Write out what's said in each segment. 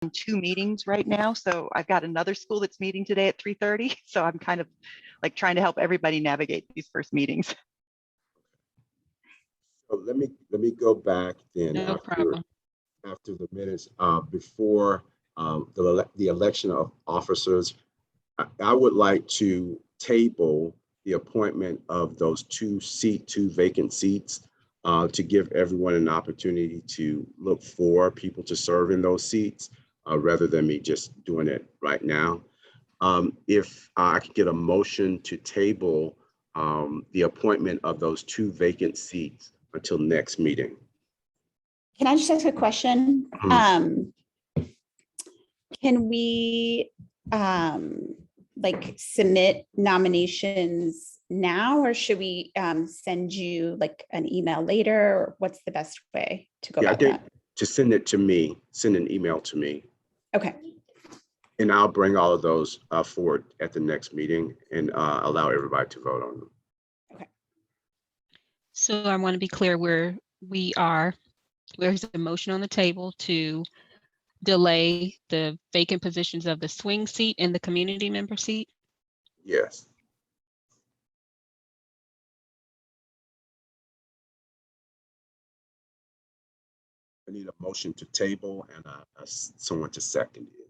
2 meetings right now. So I've got another school that's meeting today at 3:30. So I'm kind of like trying to help everybody navigate these first meetings. So let me go back then No problem. after the minutes before the election of officers. I would like to table the appointment of those two vacant seats to give everyone an opportunity to look for people to serve in those seats rather than me just doing it right now. If I could get a motion to table the appointment of those 2 vacant seats until next meeting. Can I just ask a question? Can we like submit nominations now, or should we send you like an email later, or what's the best way to go about that? To send it to me, send an email to me. Okay. And I'll bring all of those forward at the next meeting and allow everybody to vote on them. Okay. So I want to be clear where we are. There's a motion on the table to delay the vacant positions of the swing seat and the community member seat. Yes. I need a motion to table and someone to second it.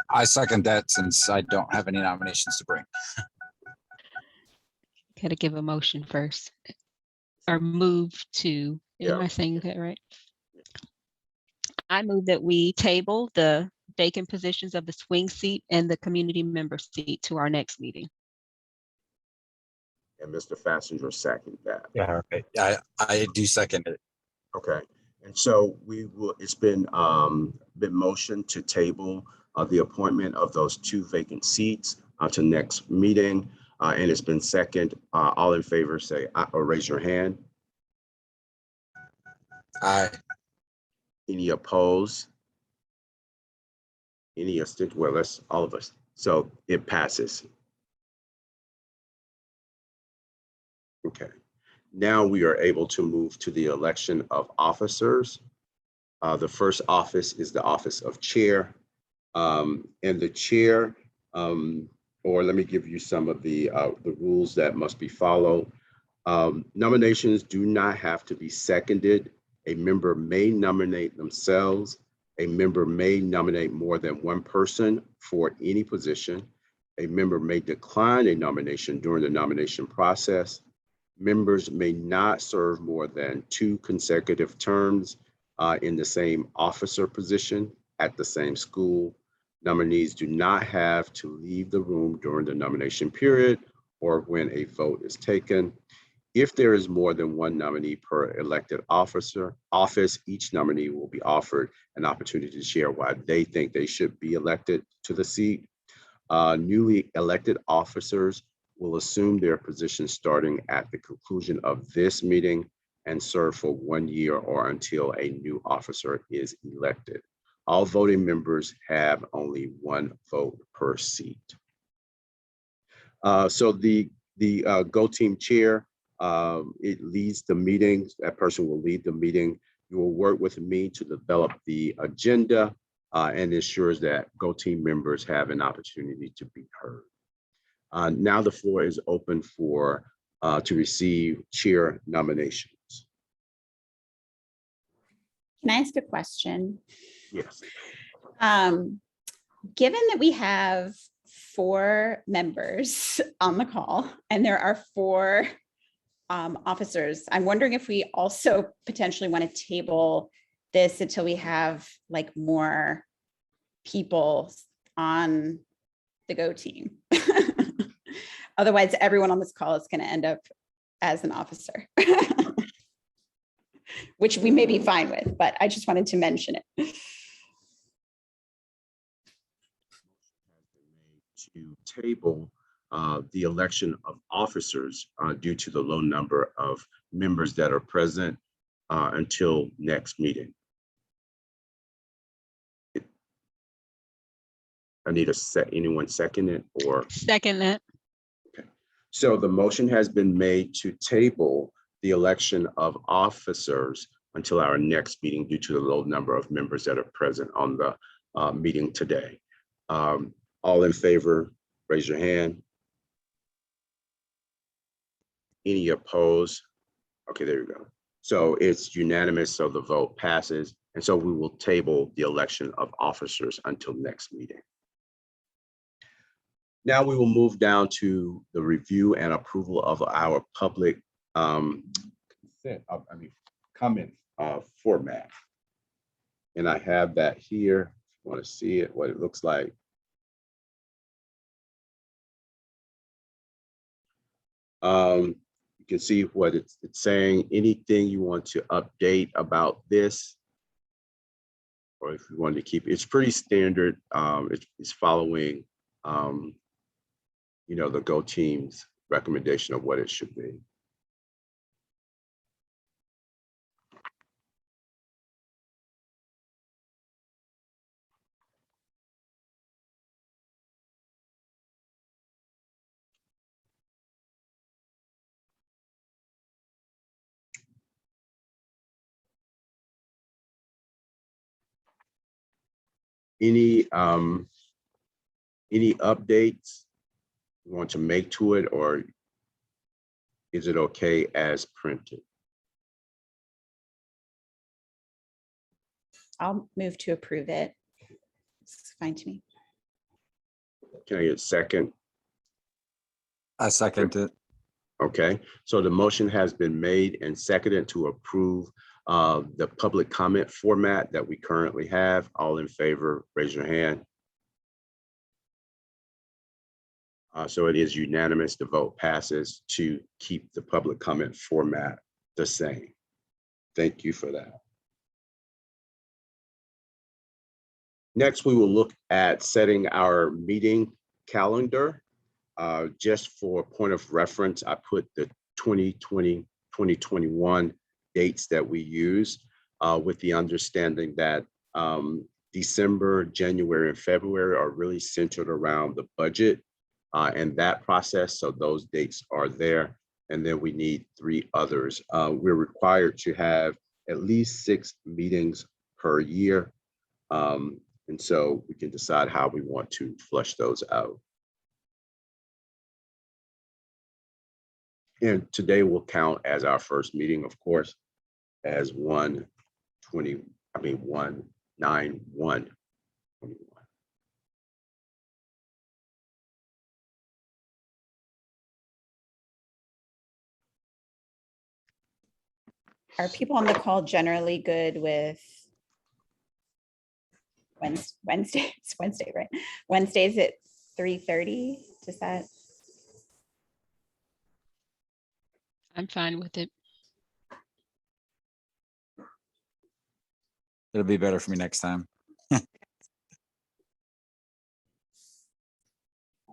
I second that since I don't have any nominations to bring. Got to give a motion first or move to, am Yeah. I saying that right? I move that we table the vacant positions of the swing seat and the community member seat to our next meeting. And Mr. Fassinger second that. Yeah, okay. I do second it. Okay. And so we will, it's been motioned to table the appointment of those 2 vacant seats to next meeting. And it's been second. All in favor say aye or raise your hand. Aye. Any opposed? Any abstention? Well, that's all of us. So it passes. Okay. Now we are able to move to the election of officers. The first office is the office of chair. And the chair, or let me give you some of the rules that must be followed. Nominations do not have to be seconded. A member may nominate themselves. A member may nominate more than one person for any position. A member may decline a nomination during the nomination process. Members may not serve more than 2 consecutive terms in the same officer position at the same school. Nominees do not have to leave the room during the nomination period or when a vote is taken. If there is more than one nominee per elected office, each nominee will be offered an opportunity to share why they think they should be elected to the seat. Newly elected officers will assume their position starting at the conclusion of this meeting and serve for 1 year or until a new officer is elected. All voting members have only 1 vote per seat. So the Go Team chair, it leads the meetings. That person will lead the meeting. You will work with me to develop the agenda and ensures that Go Team members have an opportunity to be heard. Now the floor is open for to receive chair nominations. Can I ask a question? Yes. Given that we have 4 members on the call and there are 4 officers, I'm wondering if we also potentially want to table this until we have like more people on the Go Team. Otherwise, everyone on this call is going to end up as an officer, which we may be fine with, but I just wanted to mention it. To table the election of officers due to the low number of members that are present until next meeting. I need anyone second it or? Second that. Okay. So the motion has been made to table the election of officers until our next meeting due to the low number of members that are present on the meeting today. All in favor, raise your hand. Any opposed? Okay, there you go. So it's unanimous, so the vote passes. And so we will table the election of officers until next meeting. Now we will move down to the review and approval of our public comment format. And I have that here. Want to see it, what it looks like. You can see what it's saying. Anything you want to update about this, or if you want to keep it's pretty standard. It's following, the Go Team's recommendation of what it should be. Any updates you want to make to it, or is it okay as printed? I'll move to approve it. It's fine to me. Can I get a second? I second it. Okay, so the motion has been made and seconded to approve the public comment format that we currently have. All in favor, raise your hand. So it is unanimous. The vote passes to keep the public comment format the same. Thank you for that. Next, we will look at setting our meeting calendar. Just for point of reference, I put the 2020, 2021 dates that we use with the understanding that December, January, and February are really centered around the budget and that process. So those dates are there. And then we need 3 others. We're required to have at least 6 meetings per year. And so we can decide how we want to flush those out. And today will count as our first meeting, of course, as 1/9/1/21. Are people on the call generally good with Wednesday? It's Wednesday, right? Wednesdays at 3:30. Does that? I'm fine with it. It'll be better for me next time.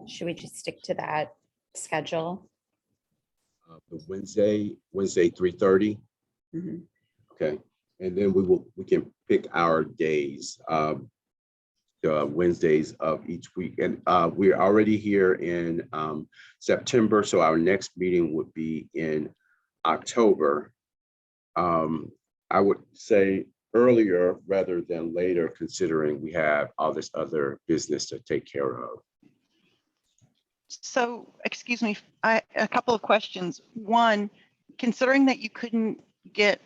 Should we just stick to that schedule? The Wednesday 3:30. Mhm. Okay, and then we can pick our days, the Wednesdays of each week. And we're already here in September, so our next meeting would be in October. I would say earlier rather than later, considering we have all this other business to take care of. So, excuse me, a couple of questions. One, considering that you couldn't get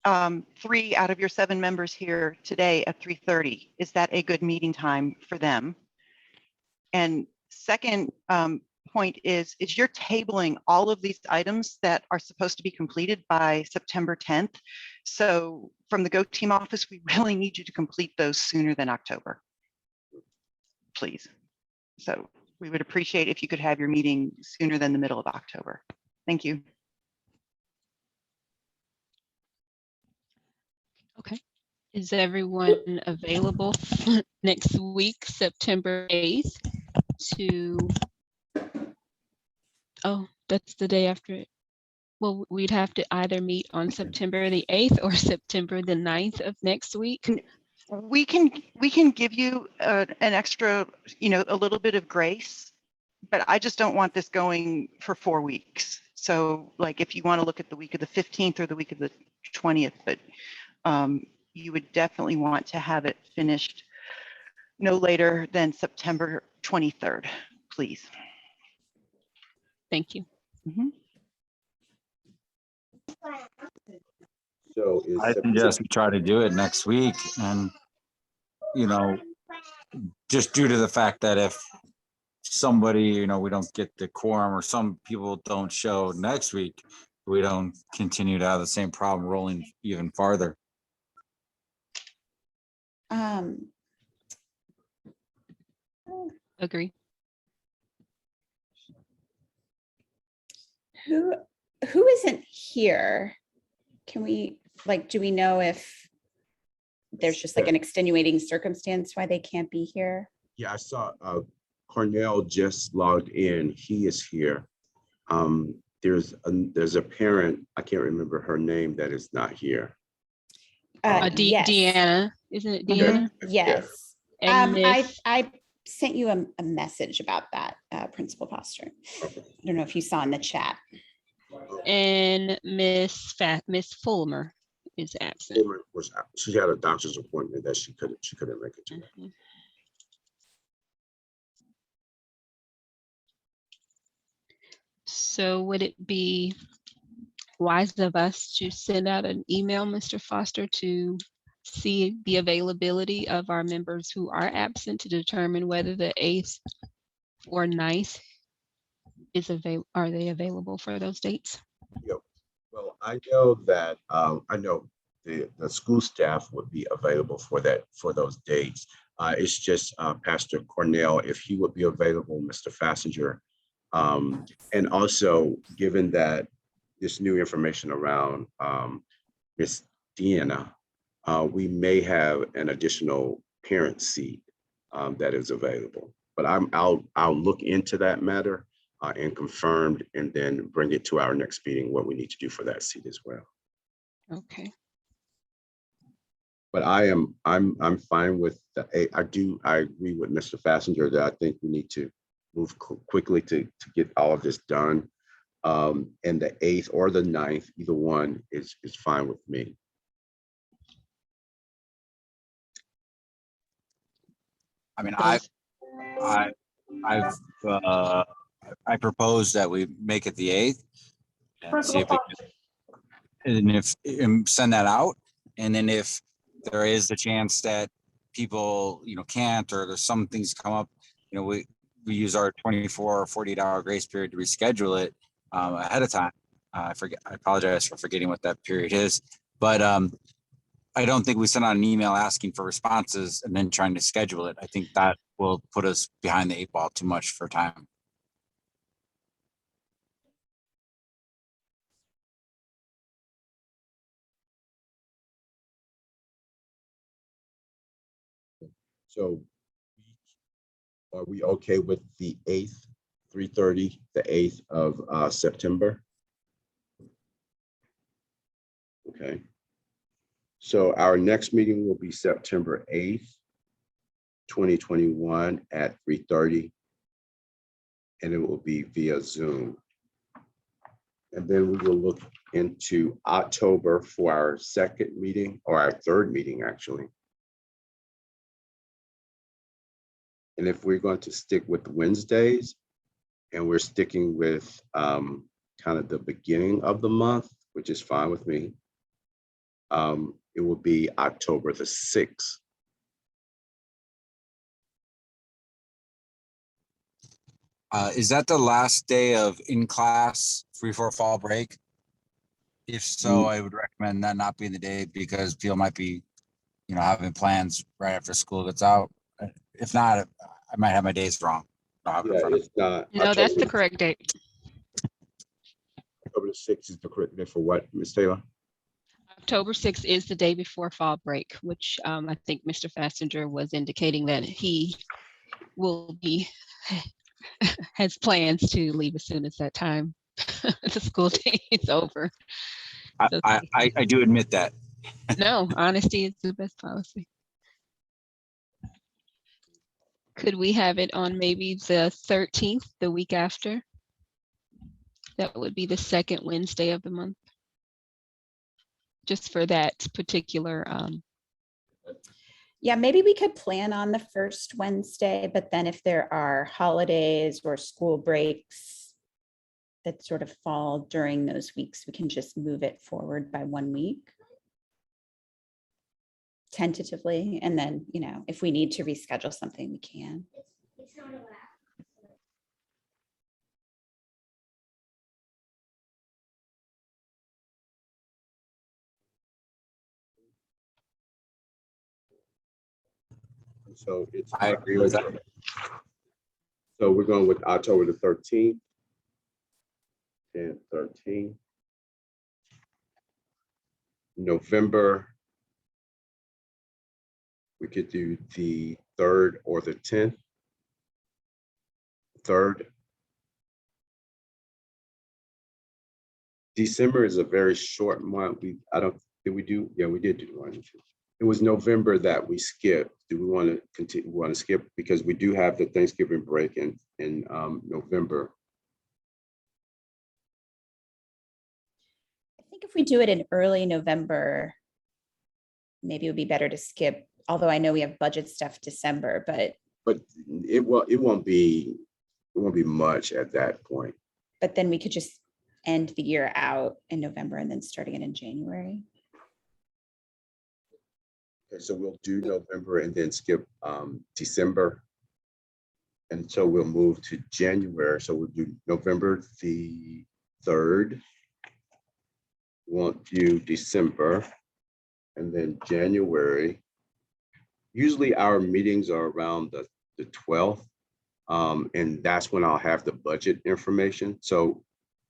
3 out of your 7 members here today at 3:30, is that a good meeting time for them? And second point is you're tabling all of these items that are supposed to be completed by September 10th. So from the Go Team office, we really need you to complete those sooner than October, please. So we would appreciate if you could have your meeting sooner than the middle of October. Thank you. Okay. Is everyone available next week, September 8th to, oh, that's the day after it. Well, we'd have to either meet on September the 8th or September the 9th of next week. We can give you an extra, a little bit of grace but I just don't want this going for 4 weeks. So like if you want to look at the week of the 15th or the week of the 20th, but you would definitely want to have it finished no later than September 23rd, please. Thank you. Mhm. So is I suggest we try to do it next week, and, just due to the fact that if somebody, we don't get the quorum or some people don't show next week, we don't continue to have the same problem rolling even farther. Agree. Who isn't here? Can we, do we know if there's just like an extenuating circumstance why they can't be here? Yeah, I saw Cornell just logged in. He is here. There's a parent, I can't remember her name, that is not here. Yes. Deanna, isn't it Mhm. Deanna? Yes. And Miss, I sent you a message about that, Principal Foster. Okay. I don't know if you saw in the chat. and Miss Fulmer is absent. She had a doctor's appointment that she couldn't make it to. Mhm. So would it be wise of us to send out an email, Mr. Foster, to see the availability of our members who are absent to determine whether the 8th or 9th are they available for those dates? Yep. Well, I know that I know the school staff would be available for those dates. It's just Pastor Cornell, if he would be available, Mr. Fassinger. And also, given that this new information around Miss Deanna, we may have an additional parent seat that is available. But I'll look into that matter and confirmed, and then bring it to our next meeting what we need to do for that seat as well. Okay. But I'm fine with the I agree with Mr. Fassinger that I think we need to move quickly to get all of this done. And the 8th or the 9th, either one is fine with me. I mean, Those- I propose that we make it the 8th and see if we can, and send that out. And then if there is the chance that people, can't, or there's some things come up, we use our 24 or 48-hour grace period to reschedule it ahead of time. I apologize for forgetting what that period is, but I don't think we send out an email asking for responses and then trying to schedule it. I think that will put us behind the 8 ball too much for time. So are we okay with the 8th, 3:30, the 8th of September? Okay. So our next meeting will be September 8th, 2021 at 3:30. And it will be via Zoom. And then we will look into October for our second meeting, or our third meeting, actually. And if we're going to stick with Wednesdays, and we're sticking with kind of the beginning of the month, which is fine with me, it will be October the 6th. Is that the last day of in-class before fall break? If so, I would recommend that not being the day, because people might be, having plans right after school gets out. If not, I might have my days wrong. Yeah, it's not. No, that's the correct date. October the 6th is the correct day for what, Ms. Taylor? October 6th is the day before fall break, which I think Mr. Fassinger was indicating that he will be has plans to leave as soon as that time the school day is over. So, I do admit that. no, honesty is the best policy. Could we have it on maybe the 13th, the week after? That would be the second Wednesday of the month. Just for that particular, Yeah, maybe we could plan on the first Wednesday, but then if there are holidays or school breaks that sort of fall during those weeks, we can just move it forward by 1 week. Tentatively, and then, you know, if we need to reschedule something, we can. So it's. I agree with that. So we're going with October the 13th. 10, 13. November. We could do the 3rd or the 10th. 3rd. December is a very short month. Did we do? Yeah, we did do 1 and 2. It was November that we skipped. Do we want to continue? Want to skip because we do have the Thanksgiving break in November. I think if we do it in early November, maybe it would be better to skip, although I know we have budget stuff December, but it won't be much at that point. then we could just end the year out in November and then starting it in January. Okay, so we'll do November and then skip December. And so we'll move to January. So we'll do November the 3rd. We won't do December. And then January. Usually our meetings are around the 12th. And that's when I'll have the budget information. So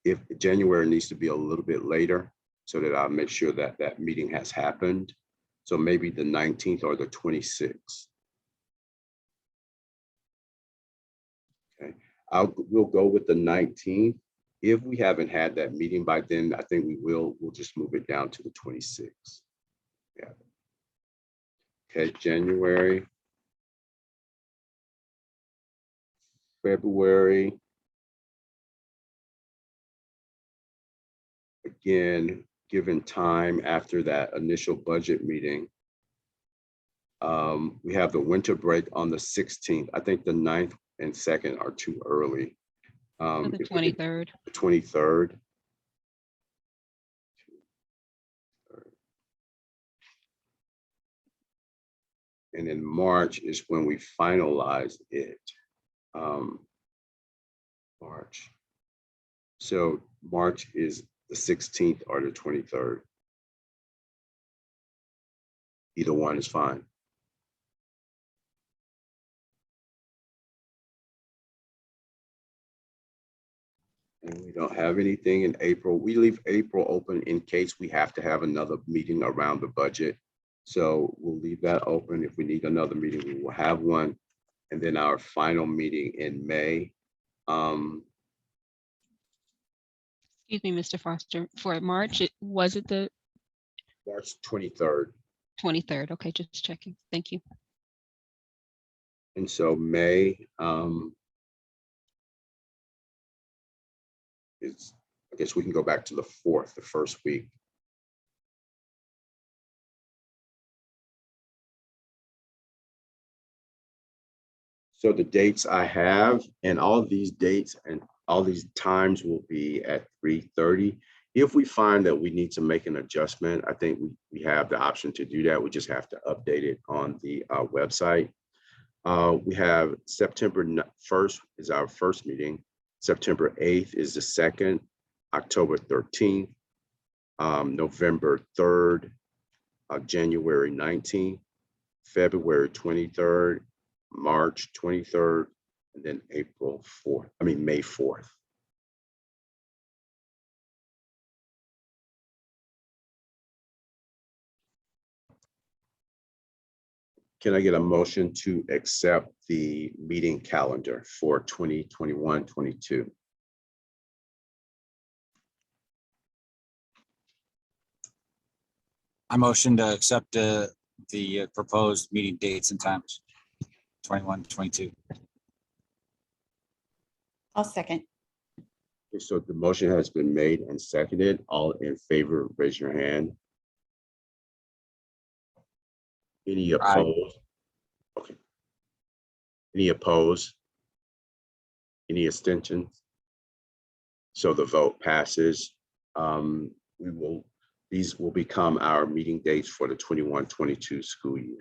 if January needs to be a little bit later so that I'll make sure that that meeting has happened. So maybe the 19th or the 26th. Okay, we'll go with the 19th. If we haven't had that meeting by then, I think we'll just move it down to the 26th. Yeah. Okay, January. February. Again, given time after that initial budget meeting, we have the winter break on the 16th. I think the 9th and 2nd are too early. the 23rd. The 23rd. And in March is when we finalize it. March. So March is the 16th or the 23rd. Either one is fine. And we don't have anything in April. We leave April open in case we have to have another meeting around the budget. So we'll leave that open. If we need another meeting, we will have one. And then our final meeting in May. Excuse me, Mr. Foster, for March, was it the March 23rd. 23rd? Okay, just checking. Thank you. And so May is, I guess we can go back to the 4th, the first week. So the dates I have, and all of these dates and all these times will be at 3:30. If we find that we need to make an adjustment, I think we have the option to do that. We just have to update it on the website. We have September 1st is our first meeting. September 8th is the second, October 13th, November 3rd, January 19th, February 23rd, March 23rd, and then May 4th. Can I get a motion to accept the meeting calendar for 2021-22? I motion to accept the proposed meeting dates and times. 21, 22. I'll second. Okay, so the motion has been made and seconded. All in favor, raise your hand. Any opposed? Okay. Any opposed? Any abstentions? So the vote passes. These will become our meeting dates for the 21-22 school year.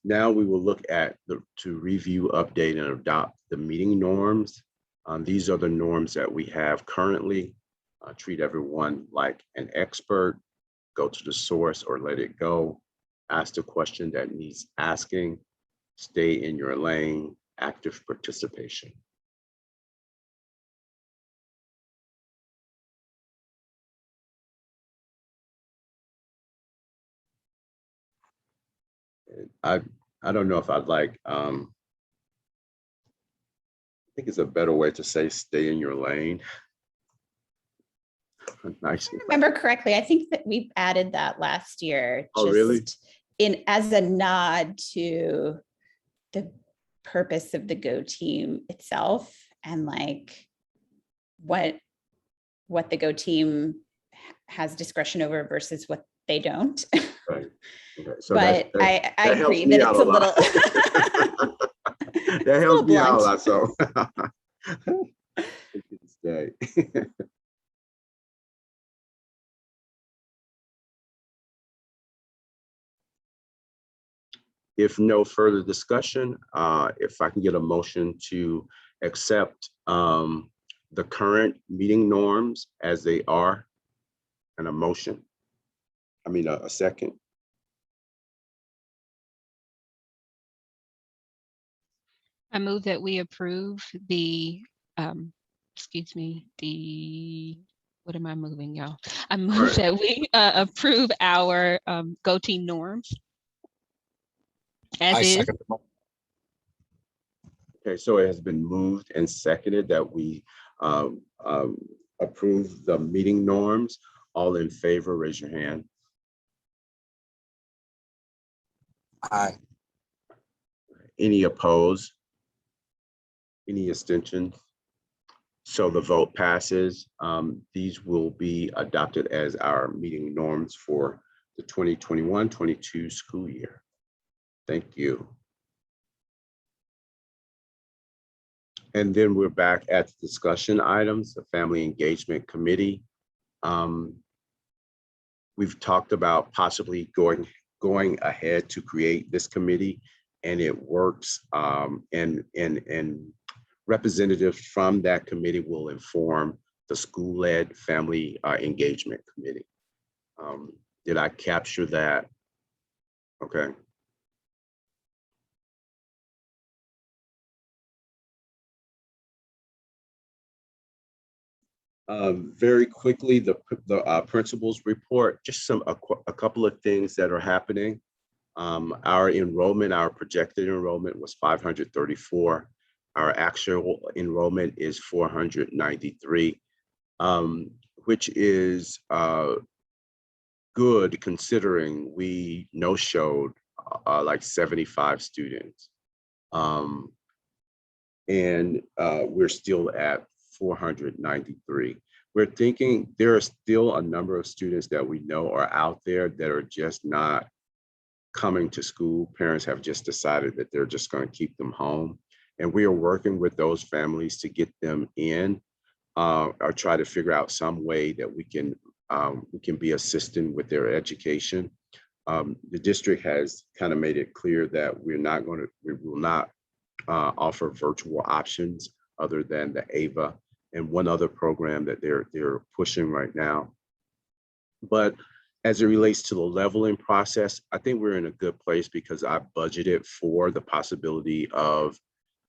Now we will look at to review, update, and adopt the meeting norms. These are the norms that we have currently. Treat everyone like an expert, go to the source or let it go, ask the question that needs asking, stay in your lane, active participation. I don't know if I'd like, I think it's a better way to say stay in your lane. Nice. If I remember correctly, I think that we've added that last year. Oh, really? In as a nod to the purpose of the Go team itself and like what the Go team has discretion over versus what they don't. Right. Okay. So But that I helps agree me that out it's a lot. little. That helps me out a blunt. lot. So stay. If no further discussion, if I can get a motion to accept the current meeting norms as they are, and a motion. I mean, a second. I move that we approve the, excuse me, what am I moving, y'all? I move Right. that we approve our Go Team norms as I is. second the mo- Okay, so it has been moved and seconded that we approve the meeting norms. All in favor, raise your hand. Aye. Any opposed? Any abstentions? So the vote passes. These will be adopted as our meeting norms for the 2021-22 school year. Thank you. And then we're back at the discussion items, the Family Engagement Committee. We've talked about possibly going ahead to create this committee, and it works. And representatives from that committee will inform the school-led Family Engagement Committee. Did I capture that? Okay. Very quickly, the principal's report, just a couple of things that are happening. Our enrollment, our projected enrollment was 534. Our actual enrollment is 493, which is good considering we no-showed like 75 students. And we're still at 493. We're thinking there are still a number of students that we know are out there that are just not coming to school. Parents have just decided that they're just going to keep them home. And we are working with those families to get them in or try to figure out some way that we can be assisting with their education. The district has kind of made it clear that we will not offer virtual options other than the AVA and one other program that they're pushing right now. But as it relates to the leveling process, I think we're in a good place because I budgeted for the possibility of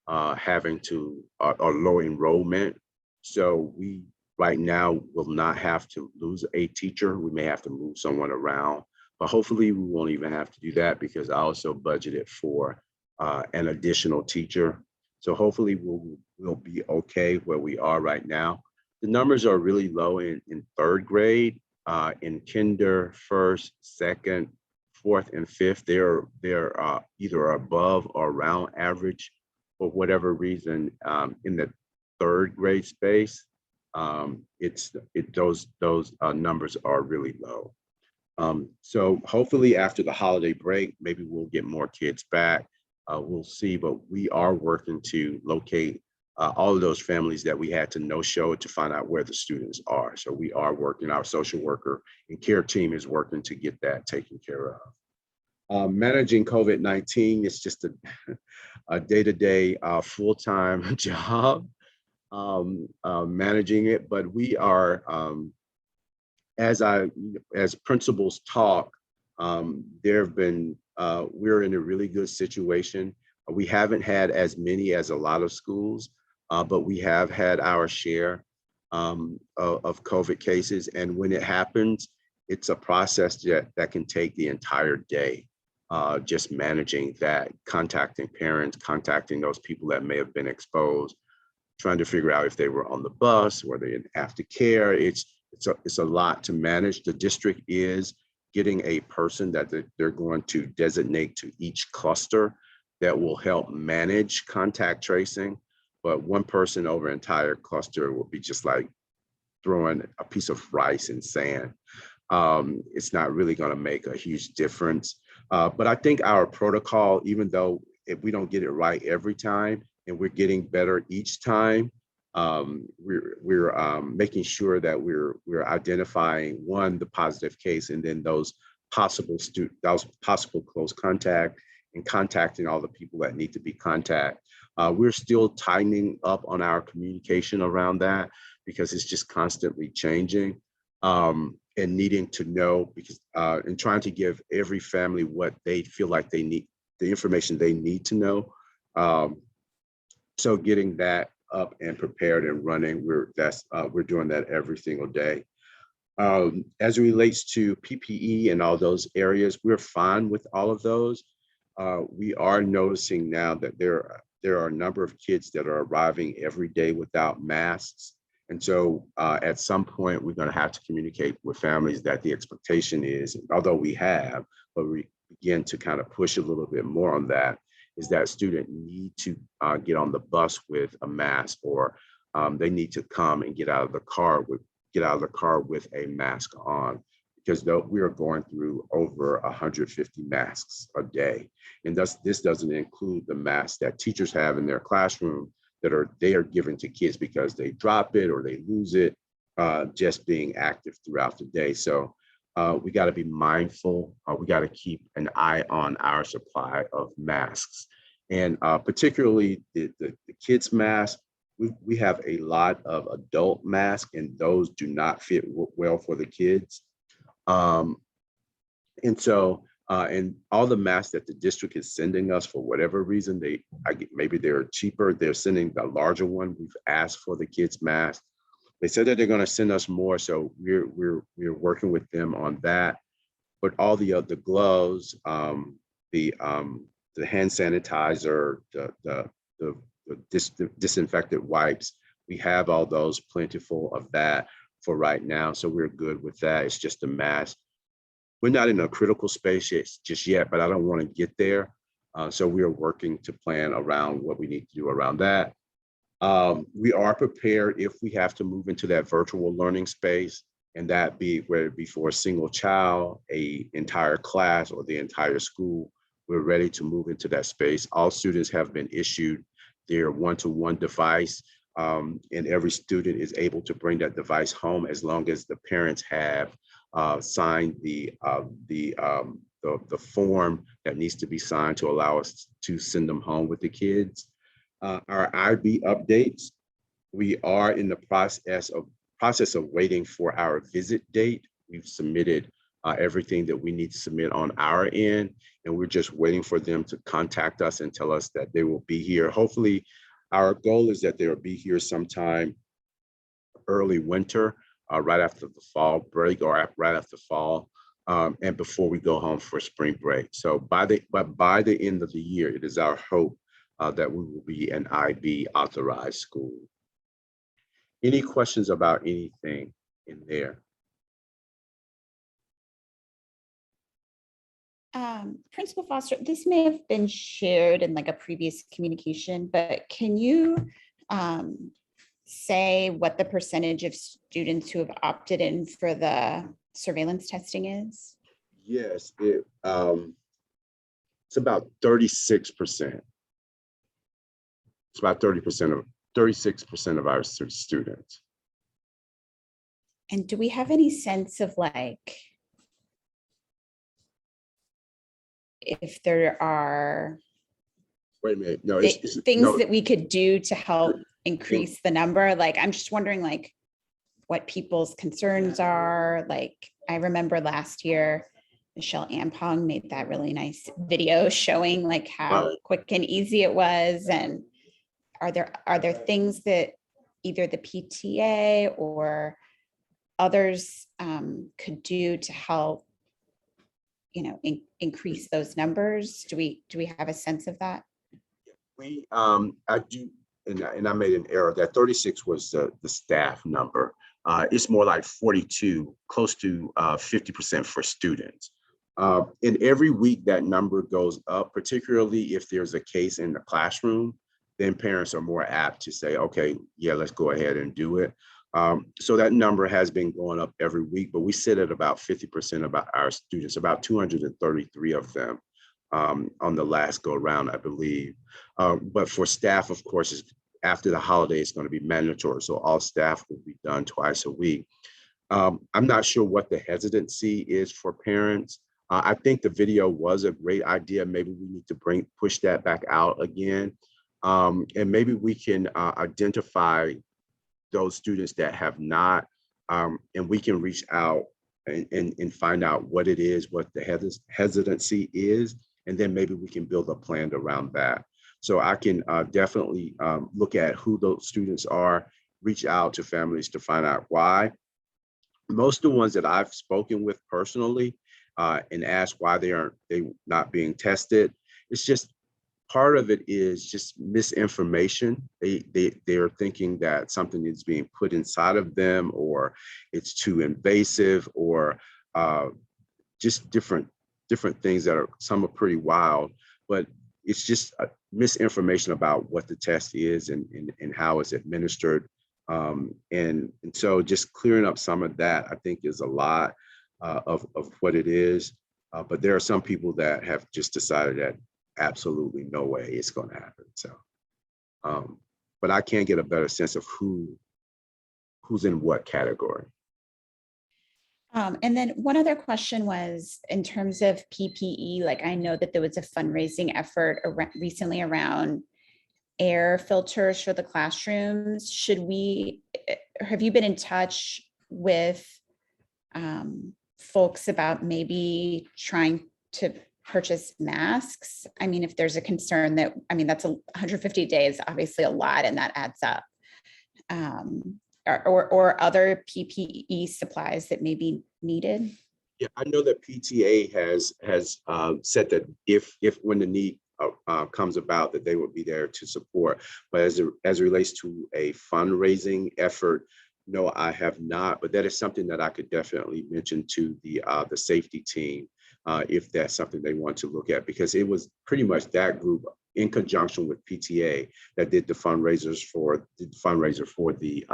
having to or low enrollment. So we right now will not have to lose a teacher. We may have to move someone around, but hopefully we won't even have to do that because I also budgeted for an additional teacher. So hopefully we'll be okay where we are right now. The numbers are really low in third grade. in kinder, first, second, fourth, and fifth, they're either above or around average for whatever reason. In the third grade space, those numbers are really low. So hopefully after the holiday break, maybe we'll get more kids back. We'll see, but we are working to locate all of those families that we had to no-show to find out where the students are. So we are working, our social worker and care team is working to get that taken care of. Managing COVID-19 is just a day-to-day full-time job, managing it, but we are, as principals talk, there have been, we're in a really good situation. We haven't had as many as a lot of schools, but we have had our share of COVID cases. And when it happens, it's a process that can take the entire day, just managing that, contacting parents, contacting those people that may have been exposed, trying to figure out if they were on the bus, were they in aftercare. It's a lot to manage. The district is getting a person that they're going to designate to each cluster that will help manage contact tracing. But one person over an entire cluster will be just like throwing a piece of rice in sand. It's not really going to make a huge difference. But I think our protocol, even though if we don't get it right every time, and we're getting better each time, we're making sure that we're identifying, one, the positive case, and then those possible close contact, and contacting all the people that need to be contacted. We're still tightening up on our communication around that because it's just constantly changing, and needing to know, because and trying to give every family what they feel like they need, the information they need to know. So getting that up and prepared and running, we're doing that every single day. As it relates to PPE and all those areas, we're fine with all of those. We are noticing now that there are a number of kids that are arriving every day without masks. And so at some point, we're going to have to communicate with families that the expectation is, although we have, but we begin to kind of push a little bit more on that, is that student need to get on the bus with a mask, or they need to come and get out of the car with a mask on, because we are going through over 150 masks a day. And this doesn't include the masks that teachers have in their classroom that they are given to kids because they drop it or they lose it, just being active throughout the day. So we got to be mindful. We got to keep an eye on our supply of masks, and particularly the kids' masks. We have a lot of adult masks, and those do not fit well for the kids. And so, and all the masks that the district is sending us, for whatever reason, maybe they're cheaper. They're sending the larger one. We've asked for the kids' mask. They said that they're going to send us more, so we're working with them on that. But all the other gloves, the hand sanitizer, the disinfectant wipes, we have all those plentiful of that for right now, so we're good with that. It's just a mask. We're not in a critical space just yet, but I don't want to get there. So we are working to plan around what we need to do around that. We are prepared if we have to move into that virtual learning space, and that whether it be for a single child, an entire class, or the entire school. We're ready to move into that space. All students have been issued their one-to-one device, and every student is able to bring that device home as long as the parents have signed the form that needs to be signed to allow us to send them home with the kids. Our IB updates, we are in the process of waiting for our visit date. We've submitted everything that we need to submit on our end, and we're just waiting for them to contact us and tell us that they will be here. Hopefully, our goal is that they'll be here sometime early winter, right after the fall break, or right after fall, and before we go home for spring break. So by the end of the year, it is our hope that we will be an IB authorized school. Any questions about anything in there? Principal Foster, this may have been shared in like a previous communication, but can you say what the percentage of students who have opted in for the surveillance testing is? Yes, it's about 36%. It's about 36% of our students. And do we have any sense of like, if there are Wait a minute, no, things no, that we could do to help increase the number? Like, I'm just wondering like what people's concerns are. Like, I remember last year, Michelle Ampong made that really nice video showing like how Right. quick and easy it was. And are there things that either the PTA or others could do to help, you know, increase those numbers? Do we have a sense of that? I do, and I made an error. That 36 was the staff number. It's more like 42, close to 50% for students. And every week that number goes up, particularly if there's a case in the classroom, then parents are more apt to say, okay, yeah, let's go ahead and do it. So that number has been going up every week, but we sit at about 50% of our students, about 233 of them on the last go around, I believe. But for staff, of course, after the holiday, it's going to be mandatory. So all staff will be done twice a week. I'm not sure what the hesitancy is for parents. I think the video was a great idea. Maybe we need to push that back out again. And maybe we can identify those students that have not, and we can reach out and find out what it is, what the hesitancy is, and then maybe we can build a plan around that. So I can definitely look at who those students are, reach out to families to find out why. Most of the ones that I've spoken with personally and asked why they not being tested, it's just part of it is just misinformation. They are thinking that something is being put inside of them, or it's too invasive, or just different things that some are pretty wild. But it's just misinformation about what the test is and how it's administered. And so just clearing up some of that, I think, is a lot of what it is. But there are some people that have just decided that absolutely no way it's going to happen. So, but I can't get a better sense of who's in what category. And then one other question was in terms of PPE, like I know that there was a fundraising effort recently around air filters for the classrooms. Have you been in touch with folks about maybe trying to purchase masks? I mean, if there's a concern that, I mean, that's 150 days, obviously a lot, and that adds up. Or other PPE supplies that may be needed? Yeah, I know that PTA has said that if when the need comes about, that they would be there to support. But as it relates to a fundraising effort, no, I have not. But that is something that I could definitely mention to the safety team if that's something they want to look at, because it was pretty much that group in conjunction with PTA that did the fundraiser for the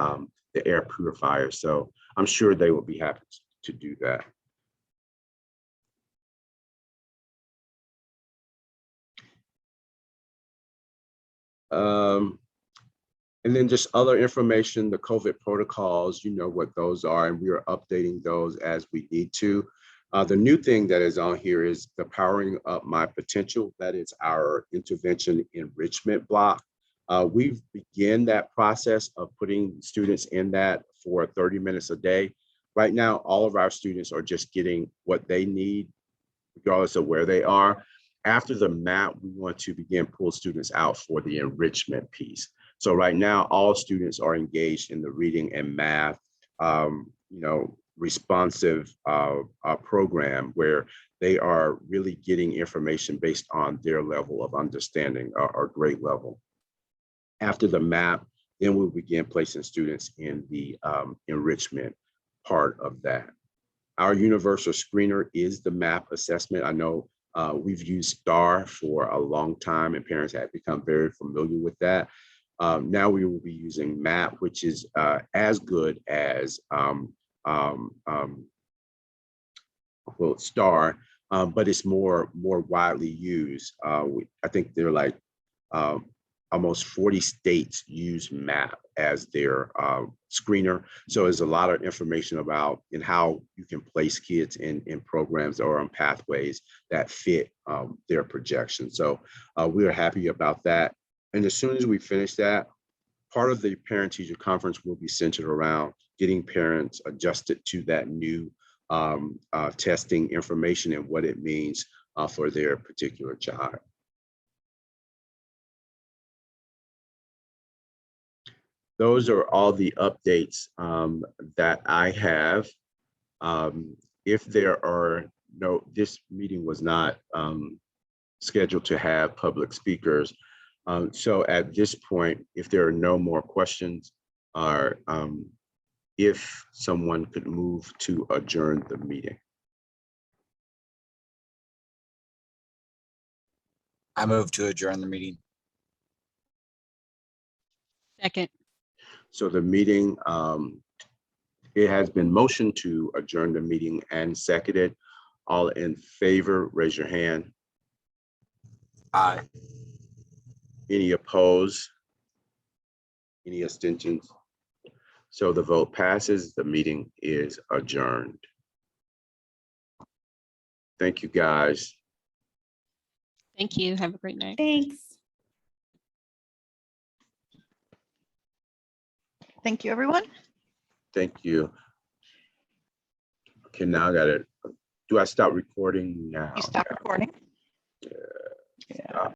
air purifier. So I'm sure they will be happy to do that. And then just other information, the COVID protocols, you know what those are, and we are updating those as we need to. The new thing that is on here is the Powering Up My Potential. That is our intervention enrichment block. We've begun that process of putting students in that for 30 minutes a day. Right now, all of our students are just getting what they need, regardless of where they are. After the MAP, we want to begin pull students out for the enrichment piece. So right now, all students are engaged in the reading and math, responsive program where they are really getting information based on their level of understanding or grade level. After the MAP, then we'll begin placing students in the enrichment part of that. Our universal screener is the MAP assessment. I know We've used STAR for a long time, and parents have become very familiar with that. Now we will be using MAP, which is as good as well, STAR, but it's more widely used. I think there are like almost 40 states use MAP as their screener. So there's a lot of information about and how you can place kids in programs or on pathways that fit their projection. So we are happy about that. And as soon as we finish that, part of the parent-teacher conference will be centered around getting parents adjusted to that new testing information and what it means for their particular child. Those are all the updates that I have. If there are no, this meeting was not scheduled to have public speakers. So at this point, if there are no more questions, or if someone could move to adjourn the meeting. I move to adjourn the meeting. Second. So the meeting, it has been motioned to adjourn the meeting and seconded. All in favor, raise your hand. Aye. Any opposed? Any abstentions? So the vote passes. The meeting is adjourned. Thank you, guys. Thank you. Have a great night. Thanks. Thank you, everyone. Thank you. Okay, now I gotta, do I stop recording now? You stop recording. Yeah.